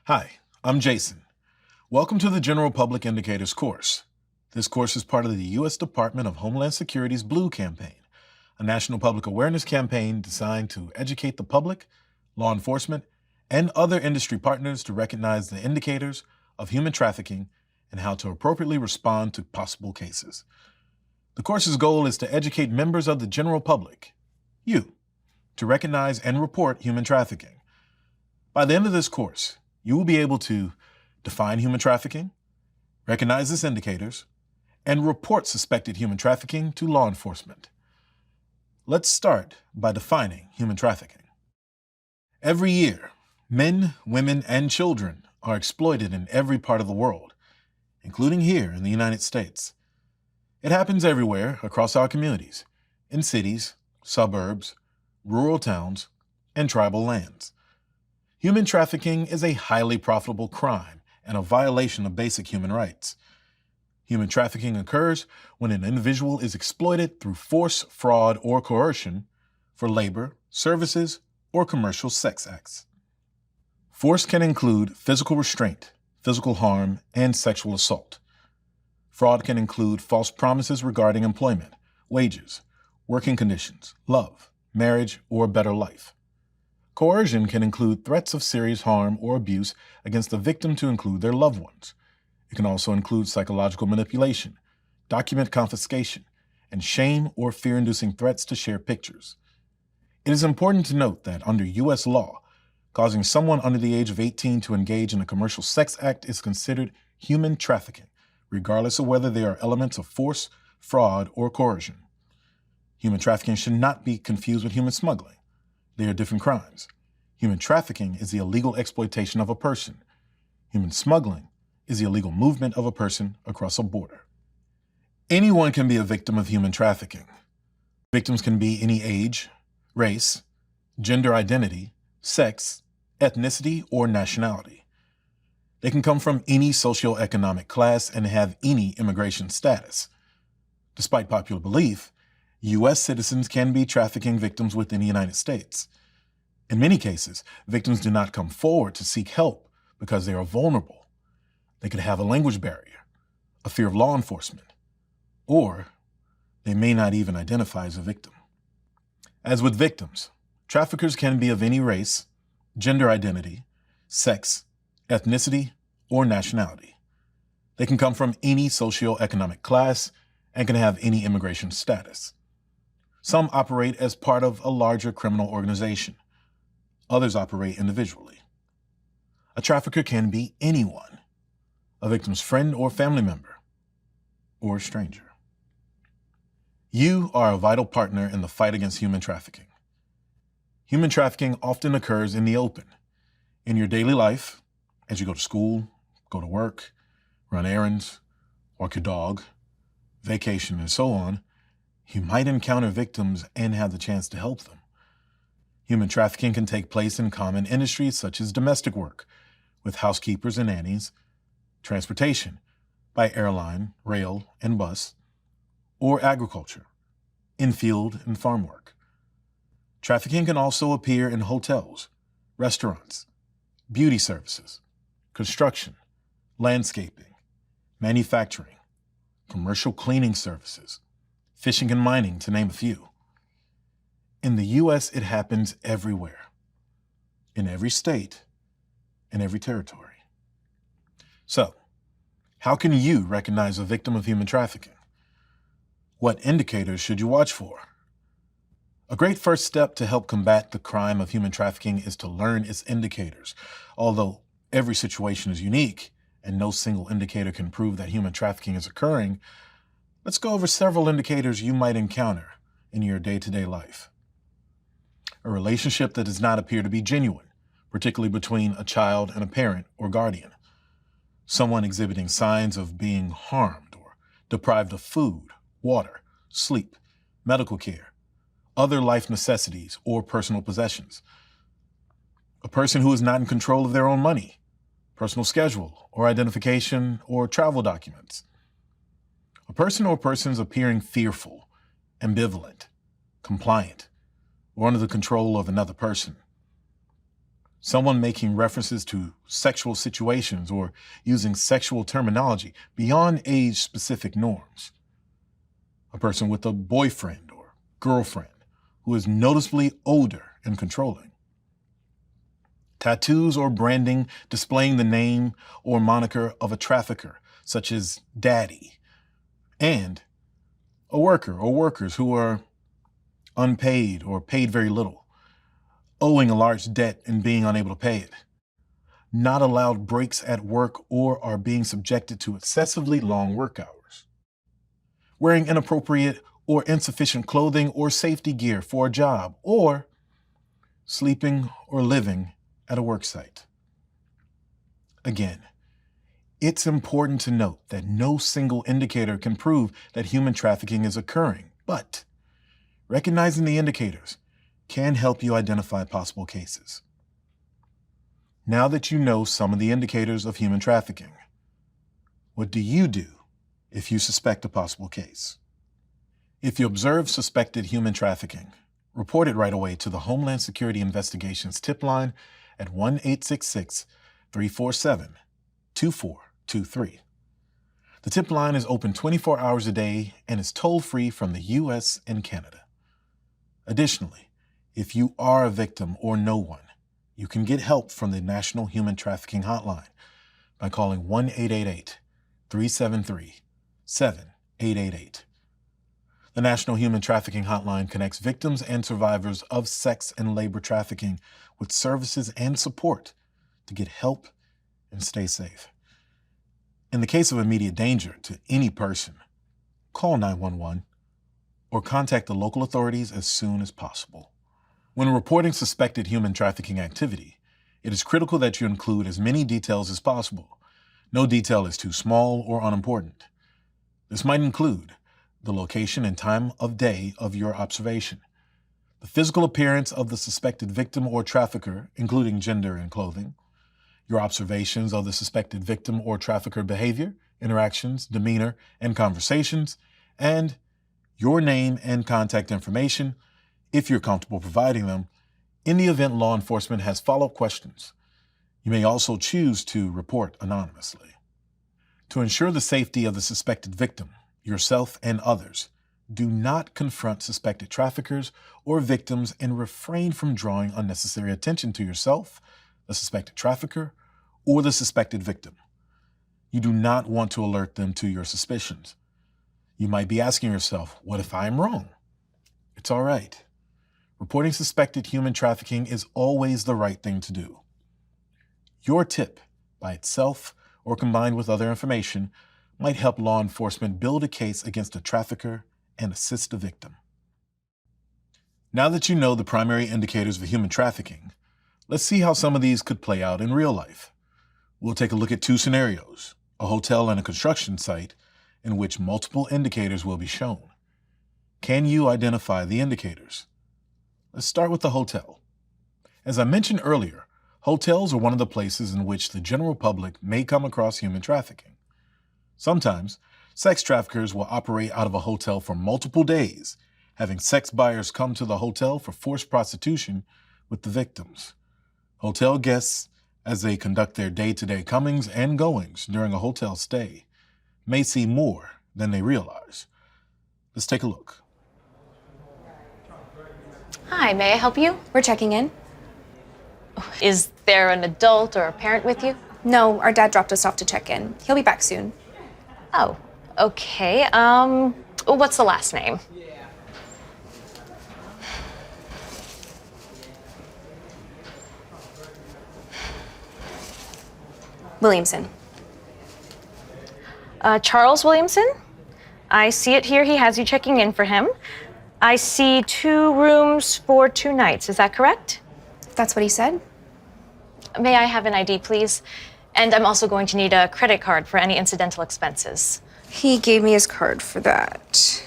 Hi, I'm Jason. Welcome to the General Public Indicators course. This course is part of the U.S. Department of Homeland Security's Blue Campaign, a national public awareness campaign designed to educate the public, law enforcement, and other industry partners to recognize the indicators of human trafficking and how to appropriately respond to possible cases. The course's goal is to educate members of the general public, you, to recognize and report human trafficking. By the end of this course, you will be able to define human trafficking, recognize its indicators, and report suspected human trafficking to law enforcement. Let's start by defining human trafficking. Every year, men, women, and children are exploited in every part of the world, including here in the United States. It happens everywhere across our communities, in cities, suburbs, rural towns, and tribal lands. Human trafficking is a highly profitable crime and a violation of basic human rights. Human trafficking occurs when an individual is exploited through force, fraud, or coercion for labor, services, or commercial sex acts. Force can include physical restraint, physical harm, and sexual assault. Fraud can include false promises regarding employment, wages, working conditions, love, marriage, or a better life. Coercion can include threats of serious harm or abuse against the victim to include their loved ones. It can also include psychological manipulation, document confiscation, and shame or fear-inducing threats to share pictures. It is important to note that under U.S. law, causing someone under the age of 18 to engage in a commercial sex act is considered human trafficking, regardless of whether there are elements of force, fraud, or coercion. Human trafficking should not be confused with human smuggling. They are different crimes. Human trafficking is the illegal exploitation of a person. Human smuggling is the illegal movement of a person across a border. Anyone can be a victim of human trafficking. Victims can be any age, race, gender identity, sex, ethnicity, or nationality. They can come from any socioeconomic class and have any immigration status. Despite popular belief, U.S. citizens can be trafficking victims within the United States. In many cases, victims do not come forward to seek help because they are vulnerable. They could have a language barrier, a fear of law enforcement, or they may not even identify as a victim. As with victims, traffickers can be of any race, gender identity, sex, ethnicity, or nationality. They can come from any socioeconomic class and can have any immigration status. Some operate as part of a larger criminal organization. Others operate individually. A trafficker can be anyone, a victim's friend or family member, or a stranger. You are a vital partner in the fight against human trafficking. Human trafficking often occurs in the open, in your daily life, as you go to school, go to work, run errands, walk your dog, vacation, and so on. You might encounter victims and have the chance to help them. Human trafficking can take place in common industries such as domestic work, with housekeepers and nannies, transportation, by airline, rail, and bus, or agriculture, in field and farm work. Trafficking can also appear in hotels, restaurants, beauty services, construction, landscaping, manufacturing, commercial cleaning services, fishing and mining, to name a few. In the U.S., it happens everywhere, in every state, in every territory. So, how can you recognize a victim of human trafficking? What indicators should you watch for? A great first step to help combat the crime of human trafficking is to learn its indicators. Although every situation is unique and no single indicator can prove that human trafficking is occurring, let's go over several indicators you might encounter in your day-to-day life. A relationship that does not appear to be genuine, particularly between a child and a parent or guardian. Someone exhibiting signs of being harmed or deprived of food, water, sleep, medical care, other life necessities, or personal possessions. A person who is not in control of their own money, personal schedule, or identification, or travel documents. A person or persons appearing fearful, ambivalent, compliant, or under the control of another person. someone making references to sexual situations or using sexual terminology beyond age-specific norms, a person with a boyfriend or girlfriend who is noticeably older and controlling, tattoos or branding displaying the name or moniker of a trafficker, such as Daddy, and a worker or workers who are unpaid or paid very little, owing a large debt and being unable to pay it, not allowed breaks at work or are being subjected to excessively long work hours, wearing inappropriate or insufficient clothing or safety gear for a job, or sleeping or living at a work site. Again, it's important to note that no single indicator can prove that human trafficking is occurring, but recognizing the indicators can help you identify possible cases. Now that you know some of the indicators of human trafficking, what do you do if you suspect a possible case? If you observe suspected human trafficking, report it right away to the Homeland Security Investigations tip line at 1-866-347-2423. The tip line is open 24 hours a day and is toll-free from the U.S. and Canada. Additionally, if you are a victim or know one, you can get help from the National Human Trafficking Hotline by calling 1-888-373-7888. The National Human Trafficking Hotline connects victims and survivors of sex and labor trafficking with services and support to get help and stay safe. In the case of immediate danger to any person, call 911 or contact the local authorities as soon as possible. When reporting suspected human trafficking activity, it is critical that you include as many details as possible. No detail is too small or unimportant. This might include the location and time of day of your observation, the physical appearance of the suspected victim or trafficker, including gender and clothing, your observations of the suspected victim or trafficker behavior, interactions, demeanor, and conversations, and your name and contact information, if you're comfortable providing them, in the event law enforcement has follow-up questions. You may also choose to report anonymously. To ensure the safety of the suspected victim, yourself and others, do not confront suspected traffickers or victims and refrain from drawing unnecessary attention to yourself, the suspected trafficker, or the suspected victim. You do not want to alert them to your suspicions. You might be asking yourself, what if I am wrong? It's all right. Reporting suspected human trafficking is always the right thing to do. Your tip, by itself or combined with other information, might help law enforcement build a case against a trafficker and assist the victim. Now that you know the primary indicators of human trafficking, let's see how some of these could play out in real life. We'll take a look at two scenarios, a hotel and a construction site, in which multiple indicators will be shown. Can you identify the indicators? Let's start with the hotel. As I mentioned earlier, hotels are one of the places in which the general public may come across human trafficking. Sometimes, sex traffickers will operate out of a hotel for multiple days, having sex buyers come to the hotel for forced prostitution with the victims. Hotel guests, as they conduct their day-to-day comings and goings during a hotel stay, may see more than they realize. Let's take a look. Hi, may I help you? We're checking in. Is there an adult or a parent with you? No, our dad dropped us off to check in. He'll be back soon. Oh, okay. What's the last name? Williamson. Charles Williamson? I see it here. He has you checking in for him. I see 2 rooms for 2 nights. Is that correct? That's what he said. May I have an ID, please? And I'm also going to need a credit card for any incidental expenses. He gave me his card for that.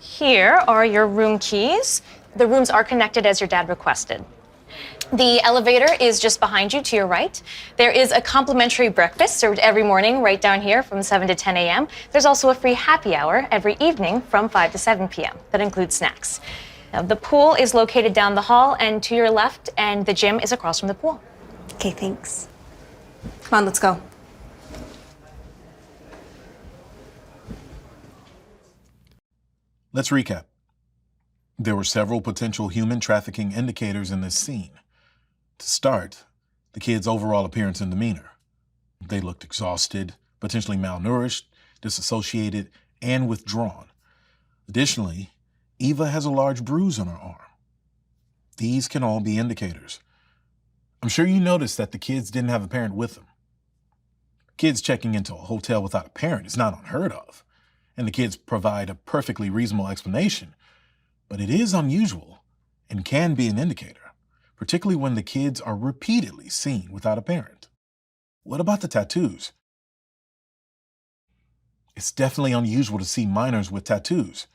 Here are your room keys. The rooms are connected as your dad requested. The elevator is just behind you to your right. There is a complimentary breakfast served every morning right down here from 7 to 10 a.m. There's also a free happy hour every evening from 5 to 7 p.m. That includes snacks. Now, the pool is located down the hall and to your left, and the gym is across from the pool. Okay, thanks. Come on, let's go. Let's recap. There were several potential human trafficking indicators in this scene. To start, the kids' overall appearance and demeanor. They looked exhausted, potentially malnourished, disassociated, and withdrawn. Additionally, Eva has a large bruise on her arm. These can all be indicators. I'm sure you noticed that the kids didn't have a parent with them. Kids checking into a hotel without a parent is not unheard of, and the kids provide a perfectly reasonable explanation, but it is unusual and can be an indicator, particularly when the kids are repeatedly seen without a parent. What about the tattoos? It's definitely unusual to see minors with tattoos.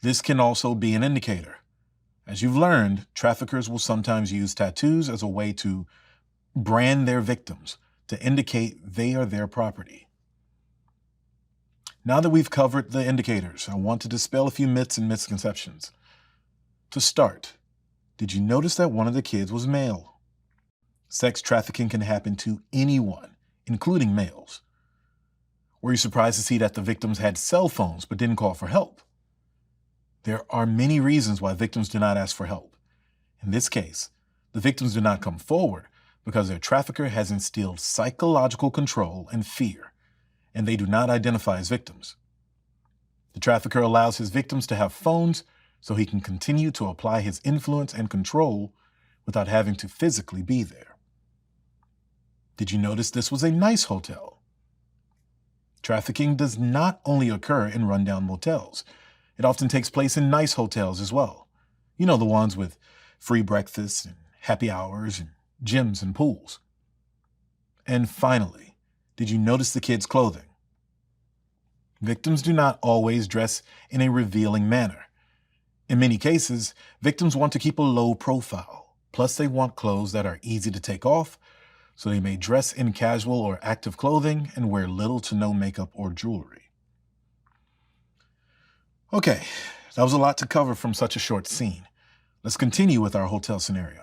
This can also be an indicator. As you've learned, traffickers will sometimes use tattoos as a way to brand their victims, to indicate they are their property. Now that we've covered the indicators, I want to dispel a few myths and misconceptions. To start, did you notice that one of the kids was male? Sex trafficking can happen to anyone, including males. Were you surprised to see that the victims had cell phones but didn't call for help? There are many reasons why victims do not ask for help. In this case, the victims do not come forward because their trafficker has instilled psychological control and fear, and they do not identify as victims. The trafficker allows his victims to have phones so he can continue to apply his influence and control without having to physically be there. Did you notice this was a nice hotel? Trafficking does not only occur in rundown motels. It often takes place in nice hotels as well. You know, the ones with free breakfasts and happy hours and gyms and pools. And finally, did you notice the kids' clothing? Victims do not always dress in a revealing manner. In many cases, victims want to keep a low profile. Plus, they want clothes that are easy to take off, so they may dress in casual or active clothing and wear little to no makeup or jewelry. Okay, that was a lot to cover from such a short scene. Let's continue with our hotel scenario.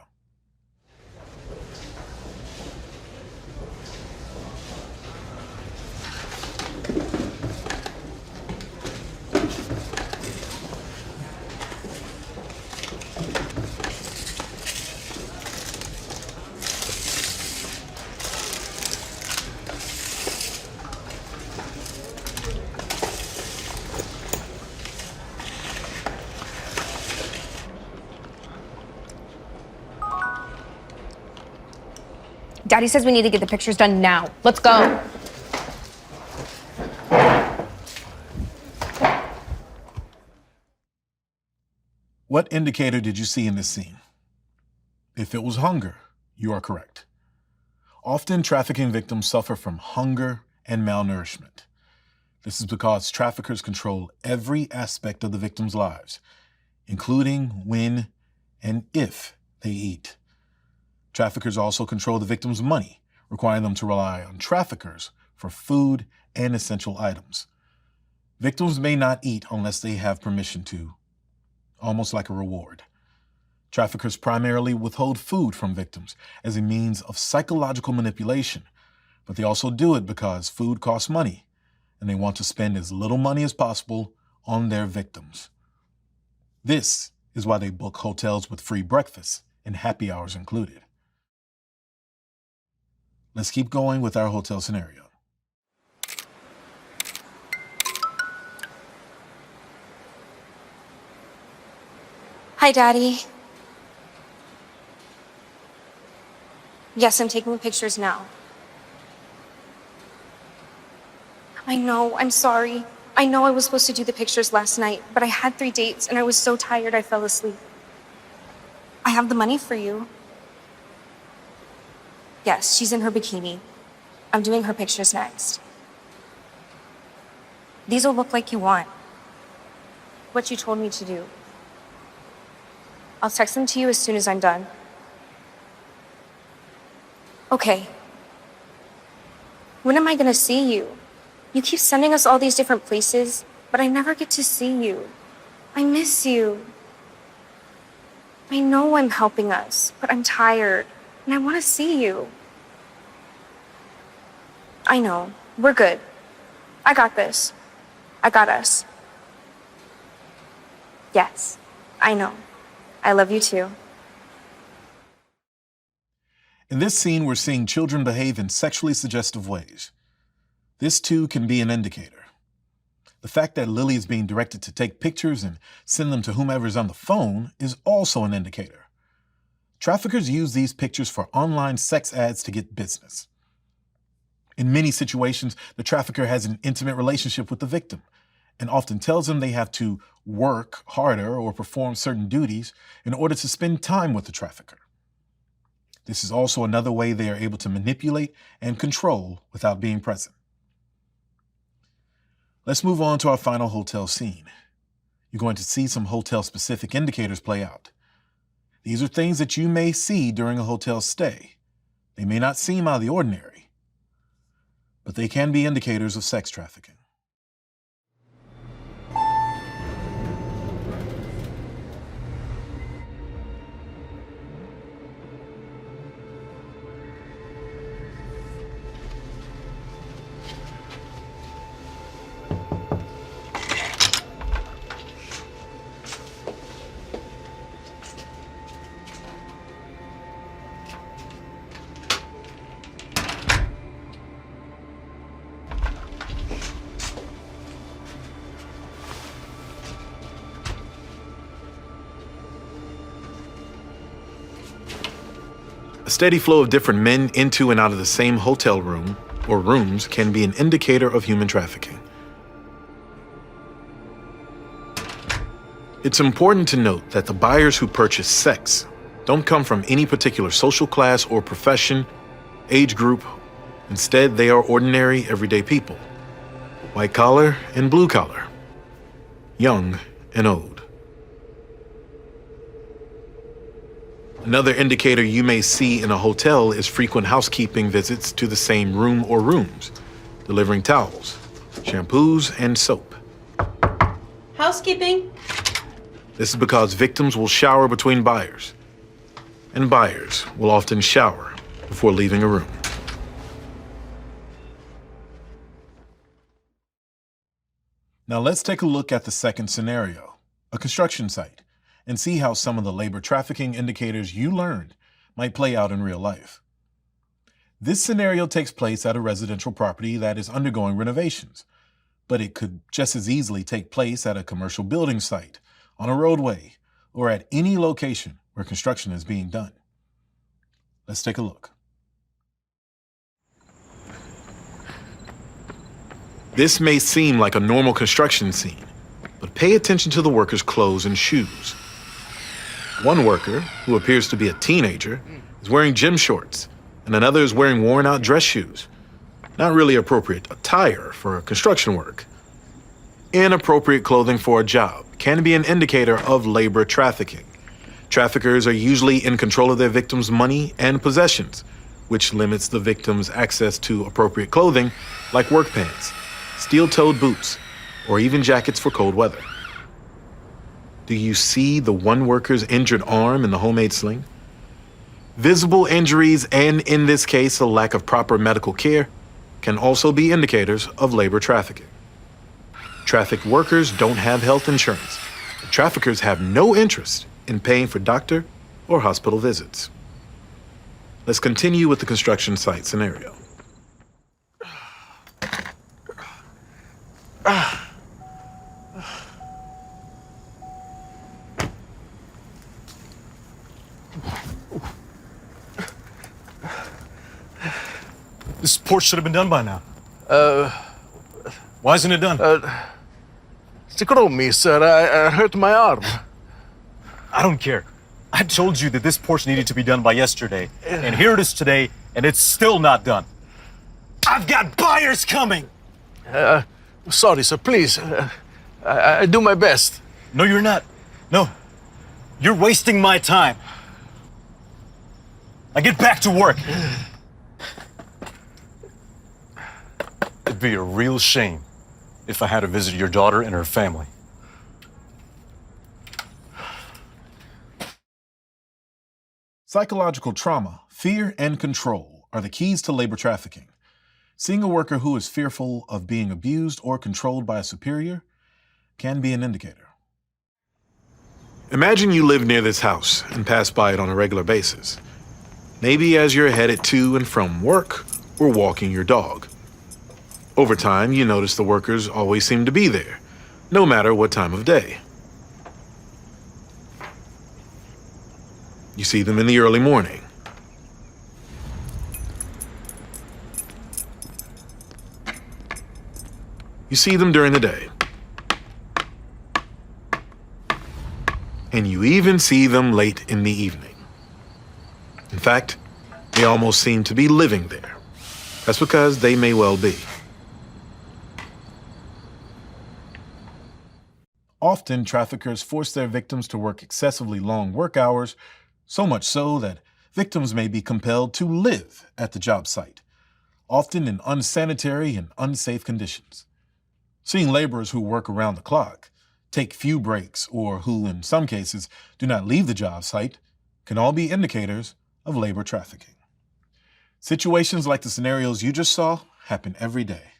Daddy says we need to get the pictures done now. Let's go. What indicator did you see in this scene? If it was hunger, you are correct. Often trafficking victims suffer from hunger and malnourishment. This is because traffickers control every aspect of the victims' lives, including when and if they eat. Traffickers also control the victims' money, requiring them to rely on traffickers for food and essential items. Victims may not eat unless they have permission to, almost like a reward. Traffickers primarily withhold food from victims as a means of psychological manipulation, but they also do it because food costs money, and they want to spend as little money as possible on their victims. This is why they book hotels with free breakfast and happy hours included. Let's keep going with our hotel scenario. Hi, Daddy. Yes, I'm taking the pictures now. I know, I'm sorry. I know I was supposed to do the pictures last night, but I had 3 dates and I was so tired I fell asleep. I have the money for you. Yes, she's in her bikini. I'm doing her pictures next. These will look like you want. What you told me to do. I'll text them to you as soon as I'm done. Okay. When am I gonna see you? You keep sending us all these different places, but I never get to see you. I miss you. I know I'm helping us, but I'm tired, and I want to see you. I know. We're good. I got this. I got us. Yes, I know. I love you too. In this scene, we're seeing children behave in sexually suggestive ways. This too can be an indicator. The fact that Lily is being directed to take pictures and send them to whomever is on the phone is also an indicator. Traffickers use these pictures for online sex ads to get business. In many situations, the trafficker has an intimate relationship with the victim and often tells them they have to work harder or perform certain duties in order to spend time with the trafficker. This is also another way they are able to manipulate and control without being present. Let's move on to our final hotel scene. You're going to see some hotel-specific indicators play out. These are things that you may see during a hotel stay. They may not seem out of the ordinary, but they can be indicators of sex trafficking. A steady flow of different men into and out of the same hotel room or rooms can be an indicator of human trafficking. It's important to note that the buyers who purchase sex don't come from any particular social class or profession, age group. Instead, they are ordinary, everyday people, white collar and blue collar, young and old. Another indicator you may see in a hotel is frequent housekeeping visits to the same room or rooms, delivering towels, shampoos, and soap. Housekeeping. This is because victims will shower between buyers, and buyers will often shower before leaving a room. Now let's take a look at the second scenario, a construction site, and see how some of the labor trafficking indicators you learned might play out in real life. This scenario takes place at a residential property that is undergoing renovations, but it could just as easily take place at a commercial building site, on a roadway, or at any location where construction is being done. Let's take a look. This may seem like a normal construction scene, but pay attention to the workers' clothes and shoes. One worker, who appears to be a teenager, is wearing gym shorts, and another is wearing worn-out dress shoes. Not really appropriate attire for construction work. Inappropriate clothing for a job can be an indicator of labor trafficking. Traffickers are usually in control of their victims' money and possessions, which limits the victim's access to appropriate clothing like work pants, steel-toed boots, or even jackets for cold weather. Do you see the one worker's injured arm in the homemade sling? Visible injuries, and in this case, a lack of proper medical care, can also be indicators of labor trafficking. Trafficked workers don't have health insurance. Traffickers have no interest in paying for doctor or hospital visits. Let's continue with the construction site scenario. This porch should have been done by now. Why isn't it done? Screw me, sir. I hurt my arm. I don't care. I told you that this porch needed to be done by yesterday, and here it is today, and it's still not done. I've got buyers coming! Sorry, sir. Please. I do my best. No, you're not. No. You're wasting my time. Now get back to work. It'd be a real shame if I had to visit your daughter and her family. Psychological trauma, fear, and control are the keys to labor trafficking. Seeing a worker who is fearful of being abused or controlled by a superior can be an indicator. Imagine you live near this house and pass by it on a regular basis. Maybe as you're headed to and from work or walking your dog. Over time, you notice the workers always seem to be there, no matter what time of day. You see them in the early morning. You see them during the day. And you even see them late in the evening. In fact, they almost seem to be living there. That's because they may well be. Often, traffickers force their victims to work excessively long work hours, so much so that victims may be compelled to live at the job site, often in unsanitary and unsafe conditions. Seeing laborers who work around the clock, take few breaks, or who, in some cases, do not leave the job site, can all be indicators of labor trafficking. Situations like the scenarios you just saw happen every day.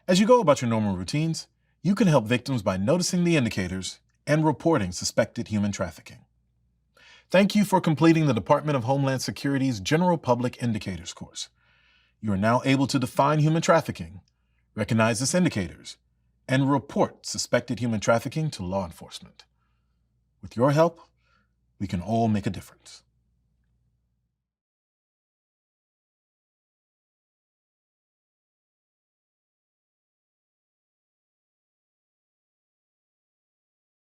As you go about your normal routines, you can help victims by noticing the indicators and reporting suspected human trafficking. Thank you for completing the Department of Homeland Security's General Public Indicators course. You are now able to define human trafficking, recognize its indicators, and report suspected human trafficking to law enforcement. With your help, we can all make a difference.